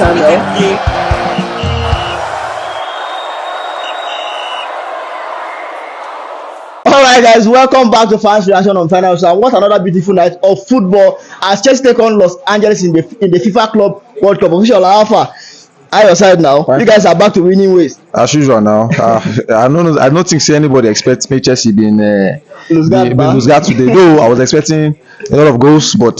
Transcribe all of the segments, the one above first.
channel. Alright guys, welcome back to Fans Reaction on Final Star. What another beautiful night of football as Chelsea take on Los Angeles in the FIFA Club World Cup. Official Alpha, at your side now. You guys are back to winning ways. As usual now. I don't think anybody expects me Chelsea being lose guard today. Though I was expecting a lot of goals, but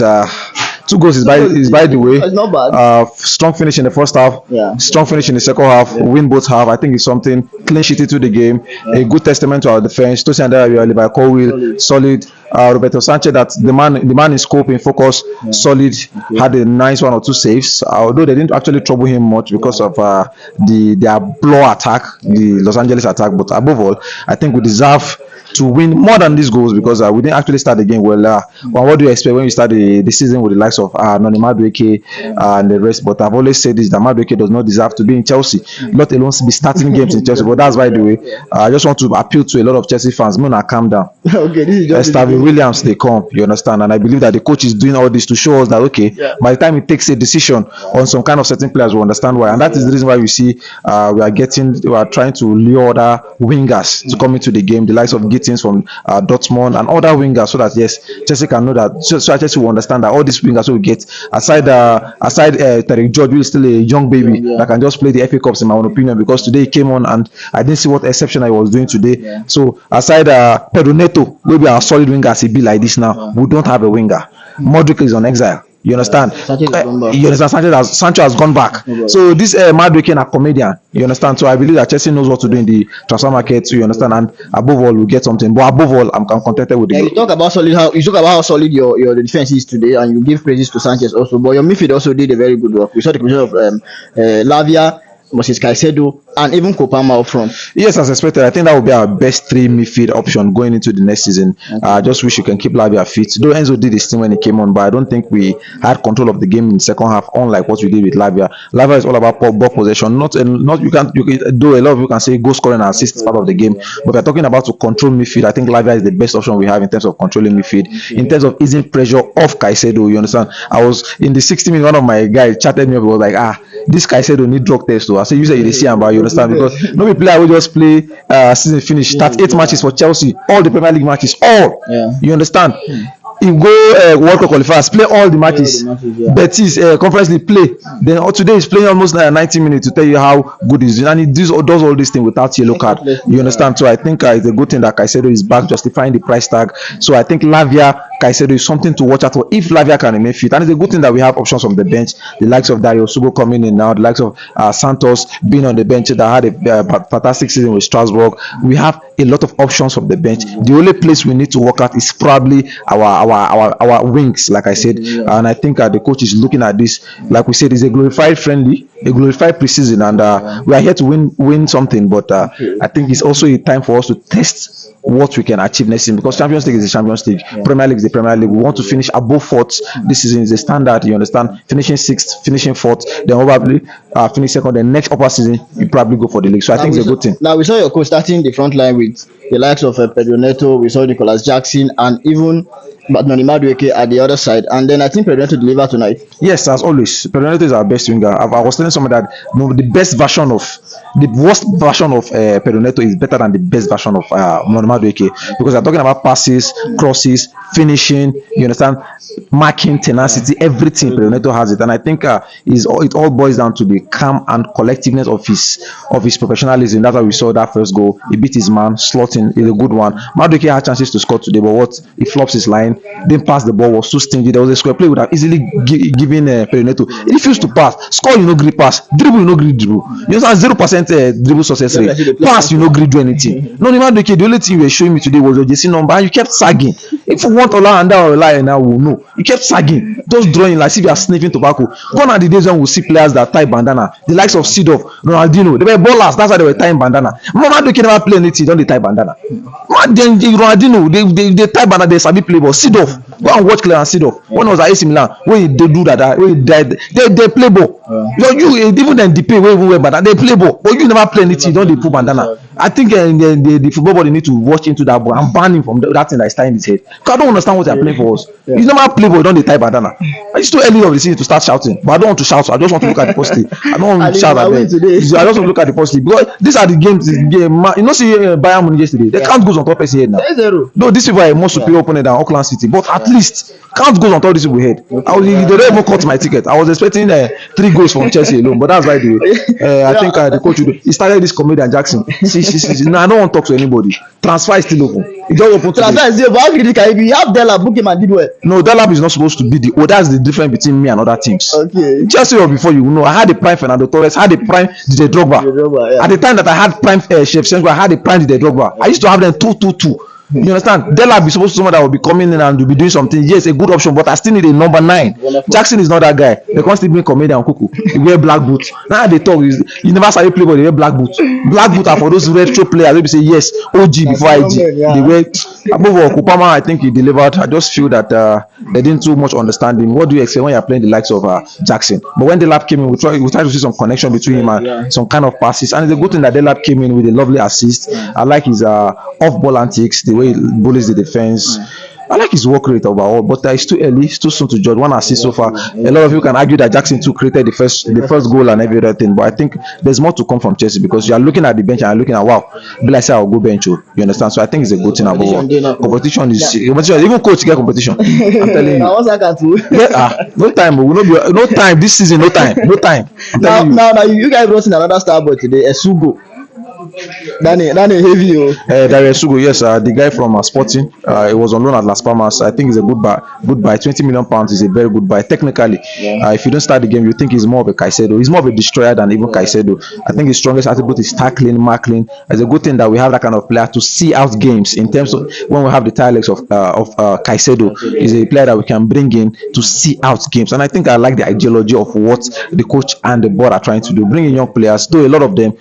2 goals is by the way. It's not bad. Strong finish in the first half. Yeah. Strong finish in the second half. Yeah. Win both half. I think it's something. Clean sheet into the game. Yeah. A good testament to our defense. Tosin Adebayo, Levi Colwill, solid. Roberto Sanchez, that the man in scope, in focus, solid. Okay. Had a nice 1 or 2 saves. Although they didn't actually trouble him much because of their blow attack, the Los Angeles attack. But above all, I think we deserve to win more than these goals because we didn't actually start the game well. But what do you expect when you start the season with the likes of Noni Madueke and the rest? But I've always said this, that Madueke does not deserve to be in Chelsea, let alone be starting games in Chelsea. But that's by the way. I just want to appeal to a lot of Chelsea fans. Mona, calm down. Okay, this is just Williams, they come, you understand, and I believe that the coach is doing all this to show us that by the time he takes a decision on some kind of certain players, we understand why, and that is the reason why we see we are trying to lure other wingers to come into the game, the likes of Gittins from Dortmund and other wingers, so that yes, Chelsea can know that, so Chelsea will understand that all these wingers will get aside Tariq George, who is still a young baby that can just play the FA Cups in my own opinion, because today he came on and I didn't see what exception I was doing today. So aside Pedro Neto, maybe our solid wingers, he be like this now. We don't have a winger. Modric is on exile. You understand? You understand? Sancho has gone back. So this Madueke and a comedian. You understand? So I believe that Chelsea knows what to do in the transfer market. So you understand? And above all, we'll get something. But above all, I'm contented with the game. You talk about how solid your defense is today, and you give praises to Sanchez also. But your midfield also did a very good work. We saw the combination of Lavia, Moses Caicedo, and even Kopama up front. Yes, as expected. I think that will be our best 3 midfield option going into the next season. I just wish you can keep Lavia fit. Though Enzo did his thing when he came on, but I don't think we had control of the game in the second half, unlike what we did with Lavia. Lavia is all about ball possession. Not you can do a lot of you can say goal scoring and assist is part of the game, but we're talking about to control midfield. I think Lavia is the best option we have in terms of controlling midfield, in terms of easing pressure off Caicedo. You understand? I was in the 60 minutes. One of my guys chatted me up. Was like, this Caicedo need drug test. So I say, you say you see him, but you understand, because no player will just play season finish, start 8 matches for Chelsea, all the Premier League matches, all. You understand? You go World Cup qualifiers, play all the matches. Betis Conference League play. Then today he's playing almost 90 minutes to tell you how good he's doing, and he does all these things without yellow card. You understand? So I think it's a good thing that Caicedo is back, justifying the price tag. So I think Lavia, Caicedo is something to watch out for if Lavia can remain fit, and it's a good thing that we have options from the bench. The likes of Dario Sugo coming in now, the likes of Santos being on the bench that had a fantastic season with Strasbourg. We have a lot of options from the bench. The only place we need to work out is probably our wings, like I said, and I think the coach is looking at this. Like we said, it's a glorified friendly, a glorified preseason, and we are here to win something. But I think it's also a time for us to test what we can achieve next season, because Champions League is the Champions League, Premier League is the Premier League. We want to finish above 4th this season is the standard. You understand? Finishing 6th, finishing 4th, then probably finish 2nd. The next upper season you probably go for the league. So I think it's a good thing. Now we saw your coach starting the front line with the likes of Pedro Neto. We saw Nicolas Jackson and even Noni Madueke at the other side, and then I think Pedro Neto deliver tonight. Yes, as always, Pedro Neto is our best winger. I was telling someone that the worst version of Pedro Neto is better than the best version of Noni Madueke, because I'm talking about passes, crosses, finishing. You understand? Marking, tenacity, everything. Pedro Neto has it, and I think it all boils down to the calm and collectiveness of his professionalism. That's why we saw that first goal. He beat his man, slotting is a good one. Madueke had chances to score today, but he flops his line. Didn't pass the ball, was too stingy. There was a square play would have easily given Pedro Neto. He refused to pass. Score, you no gree pass. Dribble, you no gree dribble. You understand? 0% dribble success rate. Pass, you no gree do anything. No matter the only thing you were showing me today was your JC number, and you kept sagging. If you want Ola or Ola now, we'll know. You kept sagging, just drawing like if you are sniffing tobacco. Gone are the days when we see players that tie bandana, the likes of Seedorf, Ronaldinho. They were ballers. That's why they were tying bandana. Ronaldo can never play anything. Don't they tie bandana? Then Ronaldinho, they tie bandana. They sabi play, but Seedorf, go and watch Clarence Seedorf. When I was at AC Milan, when they do that, when he died, they play ball. You even then the pay where even went bandana, they play ball, but you never play anything. Don't they put bandana? I think the football body need to watch into that ball and ban him from that thing that is tying his head. Because I don't understand what they are playing for us. You never play ball, don't they tie bandana? it's too early of the season to start shouting, but I don't want to shout. I just want to look at the positive. I don't want to shout at them. I just want to look at the positive because these are the games. You know, see Bayern Munich yesterday. They can't go on top of his head now. Though these people are a more superior opponent than Auckland City, but at least can't go on top of these people's head. They don't even cut my ticket. I was expecting 3 goals from Chelsea alone, but that's why I think the coach he started this comedian Jackson. See. No, I don't want to talk to anybody. Transfer is still open. It just open. Transfer is still open. How critical? If you have Delap, book him and did well. No, Delap is not supposed to be the. Oh, that's the difference between me and other teams. Okay. Chelsea or before you know, I had a prime Fernando Torres, had a prime DJ Drogba. At the time that I had prime Shevchenko, I had a prime DJ Drogba. I used to have them 2-2-2. You understand? Delap is supposed to be someone that will be coming in and will be doing something. Yes, a good option, but I still need a number 9. Jackson is not that guy. They can't still bring comedian Kuku. He wear black boots. Now they talk. You never saw play, but they wear black boots. Black boots are for those retro players. They say yes, OG before IG. They wear. Above all, Kupama, I think he delivered. I just feel that they didn't too much understanding. What do you expect when you're playing the likes of Jackson? But when Delap came in, we tried to see some connection between him and some kind of passes. And it's a good thing that Delap came in with a lovely assist. I like his off-ball antics, the way he bullies the defense. I like his work rate overall, but it's too early, it's too soon to judge. 1 assist so far. A lot of you can argue that Jackson too created the first goal and every other thing, but I think there's more to come from Chelsea because you are looking at the bench and you're looking at wow, be like say I'll go bench. You understand? So I think it's a good thing above all. Competition is even coach get competition. I'm telling you. No time, but no time this season. No time. Now you guys brought in another star boy today, Esugo. Danny heavy. Dario Sugo, yes, the guy from Sporting. He was on loan at Las Palmas. I think it's a good buy. 20 million pounds is a very good buy. Technically, if you don't start the game, you think he's more of a Caicedo. He's more of a destroyer than even Caicedo. I think his strongest attribute is tackling, marking. It's a good thing that we have that kind of player to see out games. In terms of when we have the dialects of Caicedo, is a player that we can bring in to see out games. And I think I like the ideology of what the coach and the board are trying to do. Bringing young players, though a lot of them,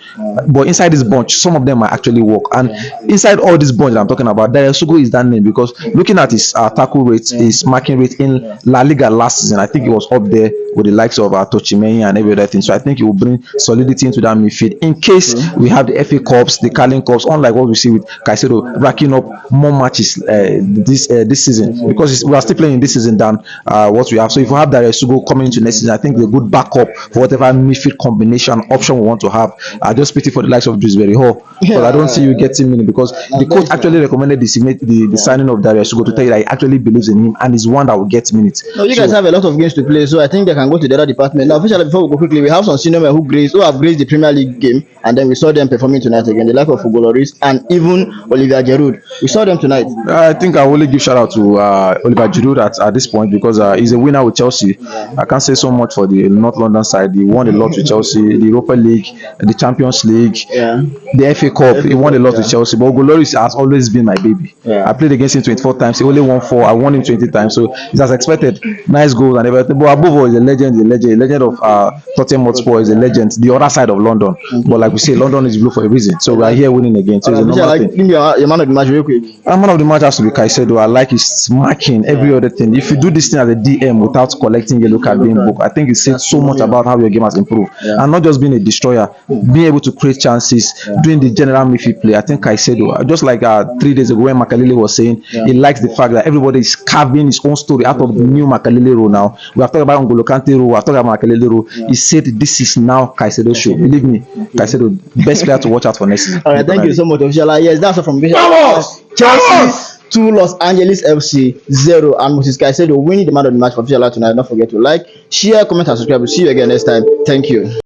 but inside this bunch, some of them might actually work. And inside all this bunch that I'm talking about, Dario Sugo is that name because looking at his tackle rate, his marking rate in La Liga last season, I think it was up there with the likes of Tochimeni and every other thing. So I think it will bring solidity into that midfield in case we have the FA Cups, the Carling Cups, unlike what we see with Caicedo racking up more matches this season, because we are still playing this season than what we have. So if we have Dario Sugo coming into next season, I think the good backup for whatever midfield combination option we want to have. I just pity for the likes of Dewsbury Hall, but I don't see you getting minutes because the coach actually recommended the signing of Dario Sugo to tell you that he actually believes in him and is one that will get minutes. No, you guys have a lot of games to play, so I think they can go to the other department. Now, officially, before we go quickly, we have some senior men who have graced the Premier League game, and then we saw them performing tonight again. The like of Hugo Lloris and even Olivier Giroud. We saw them tonight. I think I will only give shout out to Olivier Giroud at this point because he's a winner with Chelsea. I can't say so much for the North London side. He won a lot with Chelsea, the Europa League, the Champions League, the FA Cup. He won a lot with Chelsea. But Hugo Lloris has always been my baby. I played against him 24 times. He only won 4. I won him 20 times. So it's as expected. Nice goals and everything. But above all, he's a legend of Tottenham Hotspur, is a legend. The other side of London. But like we say, London is blue for a reason. So we are here winning again. So it's a normal thing. Give me your man of the match real quick. Man of the match has to be Caicedo. I like his marking, every other thing. If you do this thing as a DM without collecting yellow card being booked, I think it says so much about how your game has improved. And not just being a destroyer, being able to create chances, doing the general midfield play. I think Caicedo, just like 3 days ago when Makalele was saying, he likes the fact that everybody is carving his own story out of the new Makalele role now. We have talked about N'Golo Kante role, we have talked about Makalele role. He said this is now Caicedo show. Believe me, Caicedo, best player to watch out for next season. All right, thank you so much, official. Yes, that's all from Chelsea 2, Los Angeles FC 0, and Moses Caicedo winning the man of the match for official tonight. Don't forget to like, share, comment, and subscribe. We'll see you again next time. Thank you.